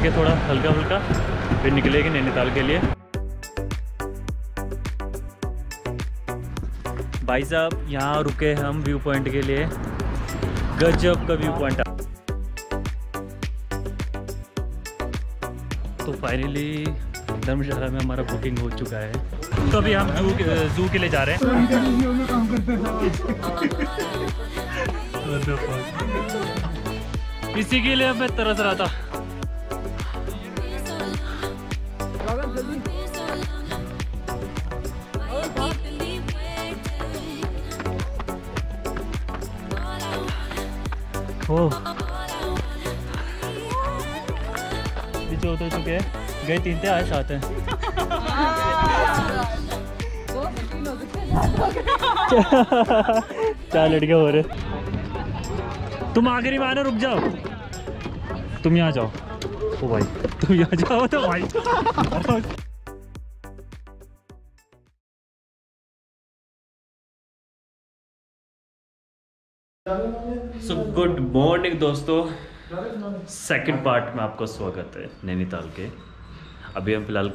घूमेंगे थोड़ा हल्का फुल्का, फिर निकलेंगे नैनीताल के लिए। भाई साहब यहाँ रुके हम व्यू पॉइंट के लिए, गजब का व्यू पॉइंट। तो फाइनली धर्मशाला में हमारा बुकिंग हो चुका है, तो अभी हम जू के लिए जा रहे हैं। इसी के लिए मैं तरस रहा था। पीछे उतर चुके हैं, गए 3 थे आए 7 हैं। चार लड़के हो रहे। तुम आखिरी में आना, रुक जाओ, तुम यहाँ जाओ। ओ भाई तुम यहाँ जाओ तो भाई। सो गुड मॉर्निंग दोस्तों, सेकंड पार्ट में आपका स्वागत है नैनीताल के। अभी हम फिलहाल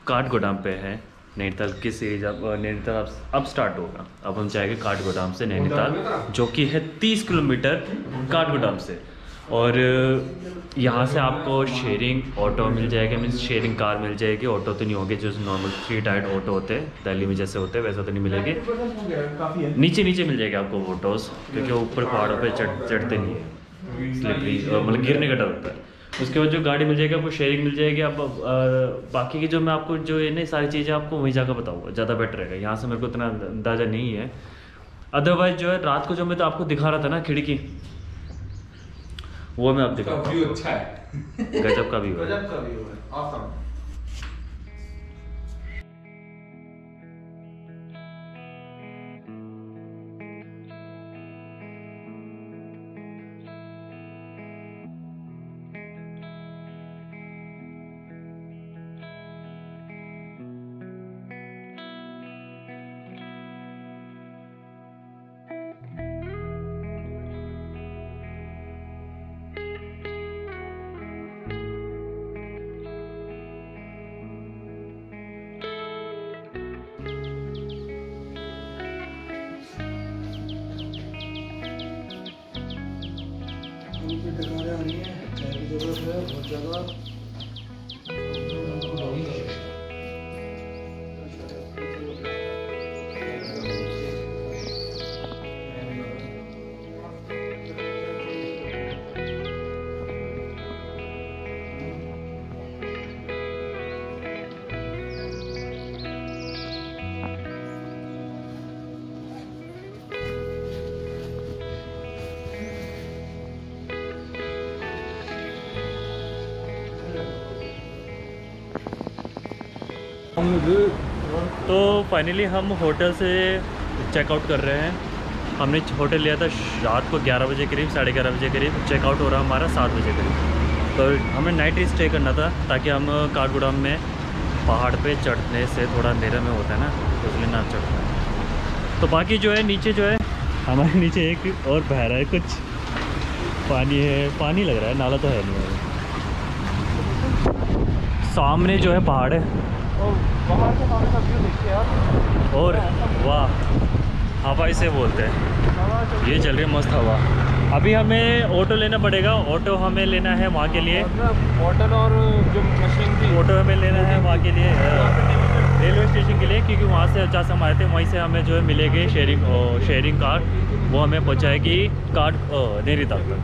काठगोदाम पे हैं। नैनीताल की सीरीज नैनीताल अब स्टार्ट होगा। अब हम जाएंगे काठगोदाम से नैनीताल, जो कि है 30 किलोमीटर काठगोदाम से। और यहाँ से आपको शेयरिंग ऑटो मिल जाएगा, मीन्स शेयरिंग कार मिल जाएगी। ऑटो तो नहीं होगी, जो नॉर्मल 3 टायर्ड ऑटो होते हैं दिल्ली में जैसे होते हैं वैसा तो नहीं मिलेगी। नीचे नीचे मिल जाएगा आपको ऑटोस, क्योंकि ऊपर पहाड़ों पे चढ़ते नहीं है, स्लिपरी मतलब गिरने का डर होता है। उसके बाद जो गाड़ी मिल जाएगी आपको शेयरिंग मिल जाएगी। अब बाकी की जो मैं आपको जो है ना सारी चीज़ें आपको वहीं जाकर बताऊँगा, ज़्यादा बेटर रहेगा। यहाँ से मेरे को इतना अंदाज़ा नहीं है। अदरवाइज जो है रात को जो मैं तो आपको दिखा रहा था ना खिड़की, वो मैं आप दिखा। व्यू अच्छा है, गजब का व्यू है, गजब का व्यू है, ऑसम। आ रही है, चाय की जरूरत है बहुत ज़्यादा। तो फाइनली हम होटल से चेकआउट कर रहे हैं। हमने होटल लिया था रात को 11 बजे करीब, 11:30 बजे करीब। चेकआउट हो रहा हमारा 7 बजे करीब। तो हमें नाइट स्टे करना था, ताकि हम काठगोदाम में पहाड़ पे चढ़ने से थोड़ा अंधेरे में होता है ना, तो इसलिए ना चढ़ता है। तो बाकी जो है नीचे जो है हमारे नीचे एक और बह रहा है, कुछ पानी है, पानी लग रहा है, नाला तो है नहीं। सामने जो है पहाड़ है बाहर से सामने का व्यू देखिए यार। और वाह, हवा इसे बोलते हैं। ये चल रही है मस्त हवा। अभी हमें ऑटो लेना पड़ेगा। ऑटो हमें लेना है वहाँ के लिए, होटल और जो मशीन थी ऑटो हमें लेना है वहाँ के लिए, रेलवे स्टेशन के लिए, क्योंकि वहाँ से जहाँ से हम आए थे वहीं से हमें जो है मिलेगी शेयरिंग कार। वो हमें पहुँचाएगी नैनीताल तक।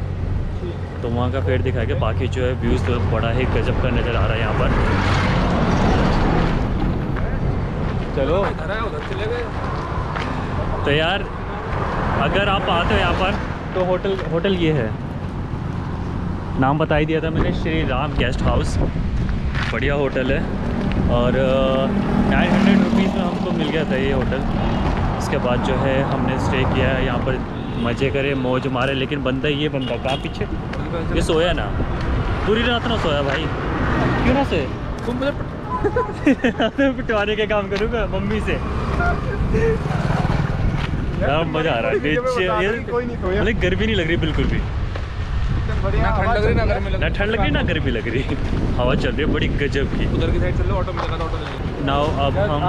तो वहाँ का फेयर दिखाएगा। बाकी जो है व्यूज़ तो बड़ा ही गजब का नज़र आ रहा है यहाँ पर। चलो उधर चले गए। तो यार अगर आप आते हो यहाँ पर तो होटल ये है, नाम बता ही दिया था मैंने, श्री राम गेस्ट हाउस। बढ़िया होटल है और 900 रुपीज़ में हमको मिल गया था ये होटल। इसके बाद जो है हमने स्टे किया है यहाँ पर, मज़े करे मौज मारे। लेकिन बंदा कहाँ पीछे ये सोया ना, पूरी रात ना सोया भाई। क्यों ना सोए? तुम मुझे पिटवाने के काम करूँगा मम्मी से। यार मज़ा आ रहा है नीचे, मतलब गर्मी नहीं लग रही बिल्कुल भी। ना ठंड लग रही ना गर्मी लग ना ठंड लग रही ना गर्मी लग रही, हवा चल रही है बड़ी गजब की। उधर की साइड चल लो, ऑटो में लगा, ऑटो ले। नाउ अब हम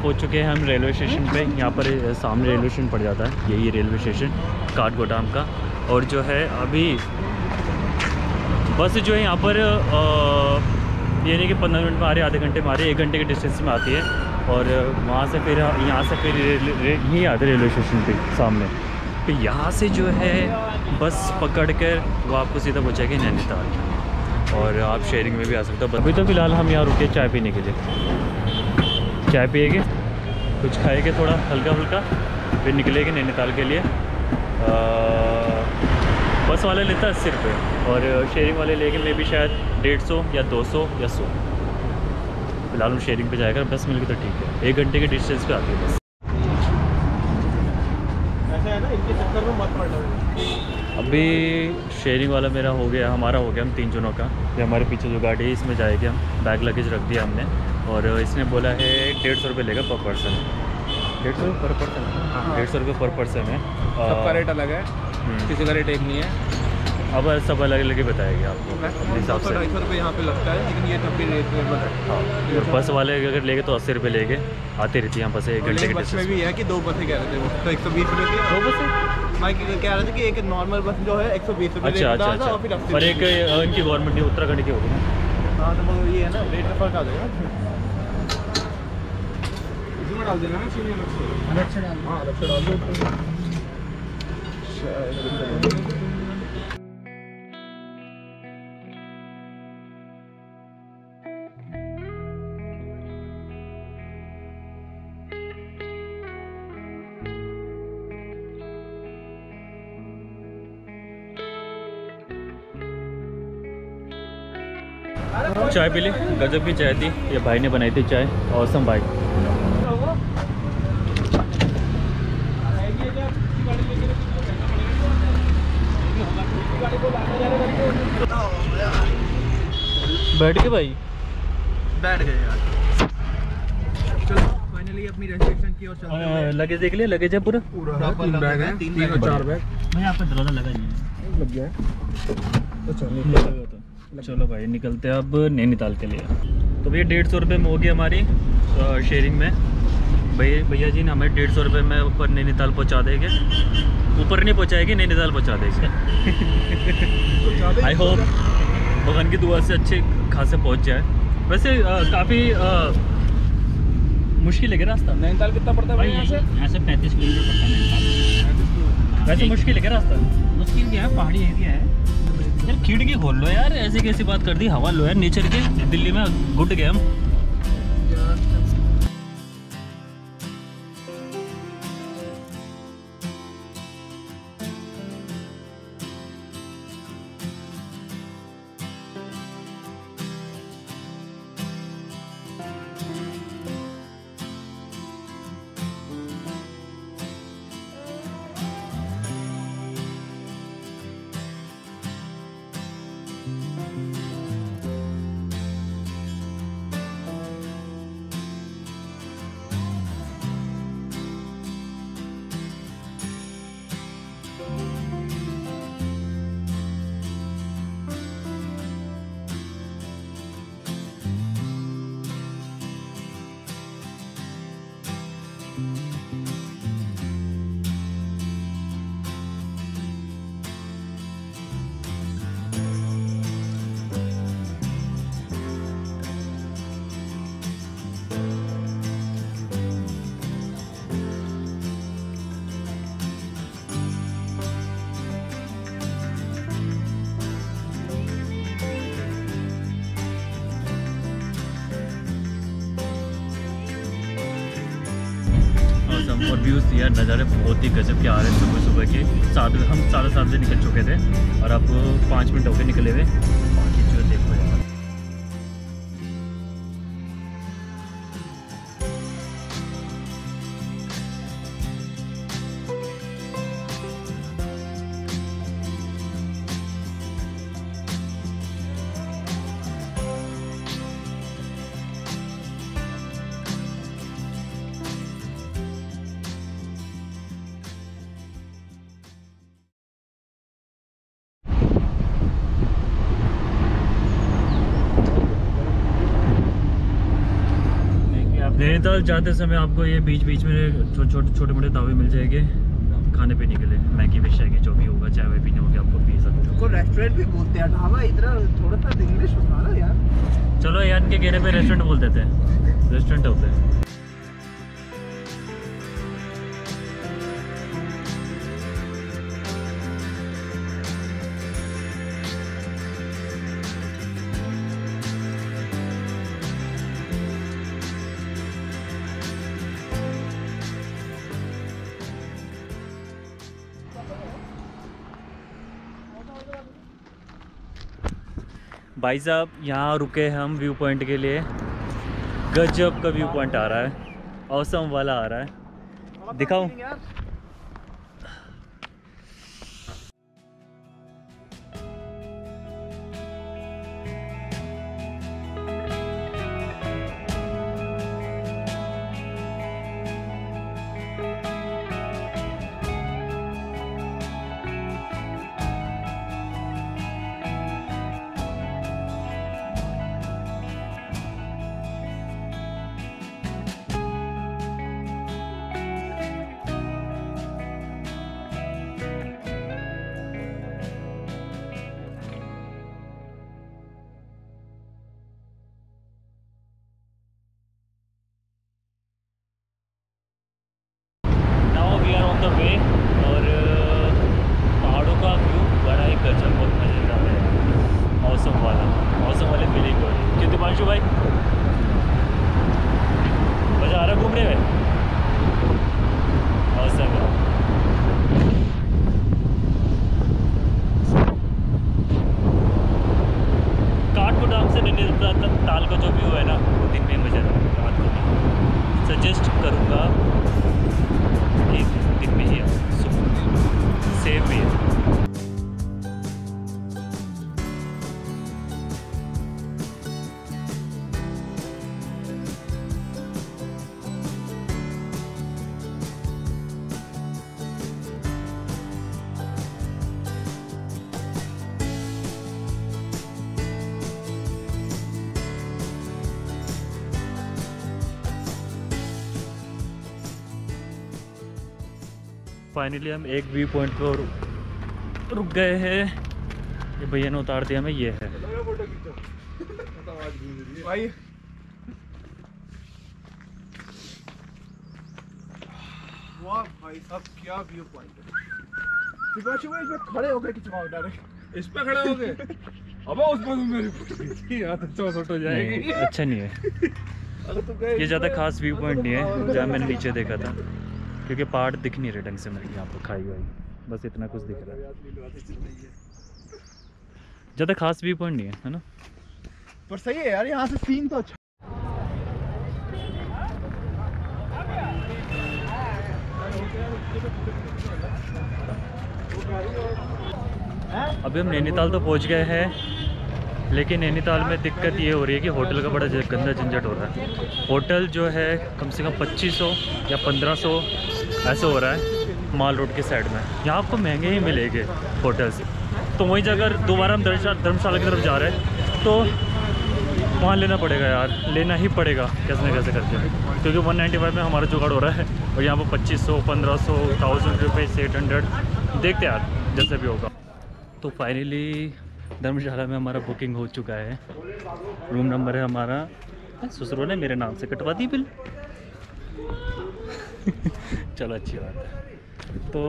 पहुँच चुके हैं हम रेलवे स्टेशन पे। यहाँ पर सामने रेलवे स्टेशन पड़ जाता है, यही रेलवे स्टेशन काठगोदाम का। और जो है अभी बस जो है यहाँ पर ये नहीं कि 15 मिनट में आ रही, आधे घंटे में आ रही, 1 घंटे के डिस्टेंस में आती है। और वहाँ से फिर यहाँ से फिर यहीं आते रेलवे स्टेशन पे सामने। फिर यहाँ से जो है बस पकड़ कर वो आपको सीधा पहुँचाएगी नैनीताल। और आप शेयरिंग में भी आ सकते हो। अभी तो फ़िलहाल हम यहाँ रुके चाय पीने के लिए, चाय पिएंगे, कुछ खाएंगे थोड़ा हल्का फुल्का, फिर निकलेंगे नैनीताल के लिए। बस वाले लेता है 80 रुपये और शेयरिंग वाले लेके मे भी शायद 150 या 200 या 100। फिलहाल हम शेयरिंग पे जाएगा, बस मिल गई तो ठीक है। 1 घंटे के डिस्टेंस पे आती है बस। ऐसा है ना, इनके चक्कर में मत पड़ना। अभी शेयरिंग वाला मेरा हो गया, हमारा हो गया, हम 3 जनों का। ये हमारे पीछे जो गाड़ी है इसमें जाएगी हम, बैग लगेज रख दिया हमने। और इसने बोला है 150 रुपये लेगा पर पर्सन। 150 रुपये पर पर्सन? हाँ, 150 रुपये पर पर्सन है। सबका रेट अलग है, किसी का रेट एक नहीं है। अब सब अलग अलग ही बताएगी आपको हिसाब से। 250 रुपये यहाँ पे लगता है, लेकिन ये तब भी रेट में है। हाँ, और बस वाले अगर लेंगे तो 80 रुपये लेंगे। आती रहती है यहाँ बस 1 घंटे के बस में भी है कि 2 बसें कह रहे थे वो, तो 120 रुपये की 2 बसें भाई कह रहे थे कि एक नॉर्मल बस जो है 120 रुपये। अच्छा। और एक इनकी गवर्नमेंट की उत्तराखंड की होगी ना। हाँ, तो ये है ना, रेट में फर्क आ जाएगा। इसमें डाल देना ना चीनी अलग से। अलग से डाल, हाँ अलग से डाल दो। चाय पी ली, गजब की चाय थी, ये भाई ने बनाई थी चाय। औसम भाई। बैठ के भाई, बैठ गए यार। चलो फाइनली अपनी रेस्ट्रिक्शन की ओर चलते हैं। लगेज देख लिया, लगेज है पूरा 3 बैग हैं, 3 और 4 बैग। मैं यहाँ पे दरवाजा लगा नहीं लग गया है तो चलो। चलो भाई निकलते हैं अब नैनीताल के लिए। तो भैया 150 रुपये में होगी हमारी शेयरिंग में। भैया जी ने हमें 150 रुपये में ऊपर नैनीताल पहुंचा देंगे। ऊपर नहीं पहुंचाएगी, नैनीताल पहुंचा देंगे। आई होप भगवान की दुआ से अच्छे खासे पहुंच जाए। वैसे काफ़ी मुश्किल है क्या रास्ता? नैनीताल कितना पड़ता है भाई यहाँ से? यहाँ से 35 किलोमीटर पड़ता है नैनीताल। वैसे मुश्किल है क्या रास्ता? मुश्किल क्या है, पहाड़ी एरिया है यार। खिड़की खोल लो यार, ऐसी कैसी बात कर दी। हवा लो यार नेचर की, दिल्ली में घुट गए हम। और व्यूज़ यार, नज़ारे बहुत ही गजब के आ रहे हैं। सुबह सुबह के 7 हम 7:30 बजे निकल चुके थे और अब 5 मिनट हो गए निकले हुए। बाकी जो देखो यार, नैनीताल जाते समय आपको ये बीच बीच में छोटे मोटे ढाबे मिल जाएंगे खाने पीने के लिए। मैगी फिश है जो भी होगा, चाय वाय पीने होगी आपको पी सकते हो। रेस्टोरेंट भी बोलते हैं, ढाबा इधर थोड़ा सा इंग्लिश होता ना यार। चलो यार इनके घेरे पे रेस्टोरेंट बोल देते हैं, रेस्टोरेंट होते हैं। भाई साहब यहाँ रुके हम व्यू पॉइंट के लिए। गजब का व्यू पॉइंट आ रहा है, औसम वाला आ रहा है, दिखाऊं? और पहाड़ों का व्यू बड़ा ही गजब, बहुत मज़ेदार है। मौसम वाले फीलिंग हो रही है। क्यों दिपांशु भाई मज़ा आ रहा है घूमने में? मौसम है। काठगोदाम से नैनीताल का जो व्यू है ना, वो दिन में मज़ेदार है, रात को नहीं। सजेस्ट करूँगा कि दिन में ही सेफ भी है। फाइनली हम एक व्यू पॉइंट पर रुक गए हैं। ये भैया ने उतार दिया हमें, ये है भाई। वाह भाई साहब क्या व्यू पॉइंट है। दिपांशु भाई इसमें खड़े हो गए खिंचवाओ डायरेक्ट। इस पे खड़े हो गए? अब उस पर मेरी यार तो शॉट हो जाएगी। अच्छा नहीं है ये, ज़्यादा खास व्यू पॉइंट नहीं है जहाँ मैंने नीचे देखा था, क्योंकि पहाड़ दिख नहीं रहे ढंग से मेरे यहाँ पर, खाई हुई बस इतना कुछ दिख रहा है। ज़्यादा खास व्यू पॉइंट नहीं है ना, पर सही है यार, यहाँ से सीन तो अच्छा। अभी हम नैनीताल तो पहुँच गए हैं, लेकिन नैनीताल में दिक्कत ये हो रही है कि होटल का बड़ा गंदा झंझट हो रहा है। होटल जो है कम से कम 2500 या 1500 ऐसे हो रहा है माल रोड के साइड में। यहाँ आपको महंगे ही मिलेंगे होटल्स। तो वहीं जगह अगर दोबारा हम धर्मशाला की तरफ जा रहे हैं तो वहाँ लेना पड़ेगा यार, लेना ही पड़ेगा कैसे न कैसे करके, क्योंकि 195 में हमारा जुगाड़ हो रहा है और यहाँ पर 2500, 1500, 1000 रुपीज़, 800 देखते यार जैसे भी होगा। तो फाइनली धर्मशाला में हमारा बुकिंग हो चुका है। रूम नंबर है हमारा, ससुर ने मेरे नाम से कटवा दी बिल। चलो अच्छी बात है। तो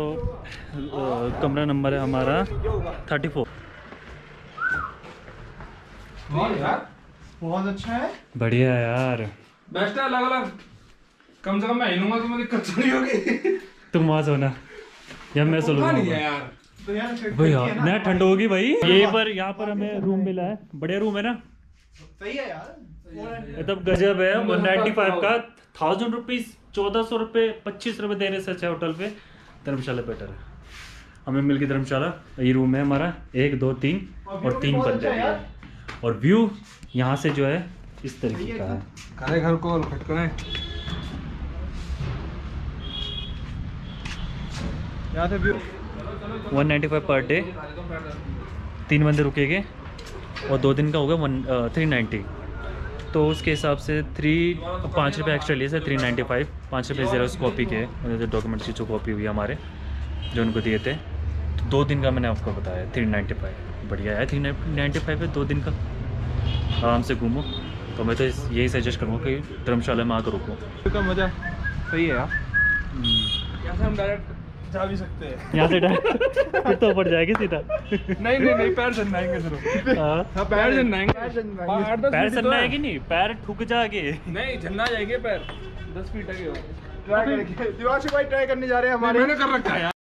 कमरा नंबर है हमारा 34। यार बहुत अच्छा है, बढ़िया यार, बेस्ट है। अलग अलग कम से कम मैं हिलूंगा तो मुझे दिक्कत नहीं होगी। तुम वहाँ सोना या मैं सो लूँगा यार। तो यार भाई यार ना ठंड होगी भाई। यहाँ पर हमें रूम मिला है, बढ़िया रूम है ना, सही है यार। मतलब गजब है। 195 का 1000 रुपीज़, 1400 रुपये, 25 रुपये देने से अच्छा होटल पे धर्मशाला बेटर है। हमें मिल गई धर्मशाला। ये रूम है हमारा 1, 2, 3 और 3 बंदे हैं। और व्यू यहाँ से जो है इस तरीके का है। करे घर को खटकने यहाँ से व्यू 195 पर डे, 3 बंदे रुकेंगे और 2 दिन का होगा 390। तो उसके हिसाब से 5 रुपये एक्स्ट्रा लिए थे, 395, 5 रुपये ज़ेरोक्स कॉपी के डॉक्यूमेंट्स की जो कॉपी हुई हमारे जो उनको दिए थे। तो 2 दिन का मैंने आपको बताया 395, बढ़िया है 395 है 2 दिन का, आराम से घूमो। तो मैं तो यही सजेस्ट करूँगा कि धर्मशाला में आकर रुको। का मजा सही है यार। यहाँ से हम डायरेक्ट जा भी सकते हैं। यहाँ से फिर तो ऊपर जाएगी सीधा। नहीं पैर जन्नाएंगे जरूर। हाँ, पैर जन्नाएंगे। पैर सन्ना आएगी नहीं, पैर ठुक जाएंगे। नहीं जन्ना जाएंगे पैर, 10 फीट आगे। ट्राई करेंगे, दिवाशी भाई ट्राई करने जा रहे हैं हमारे। मैंने कर रखा है यार।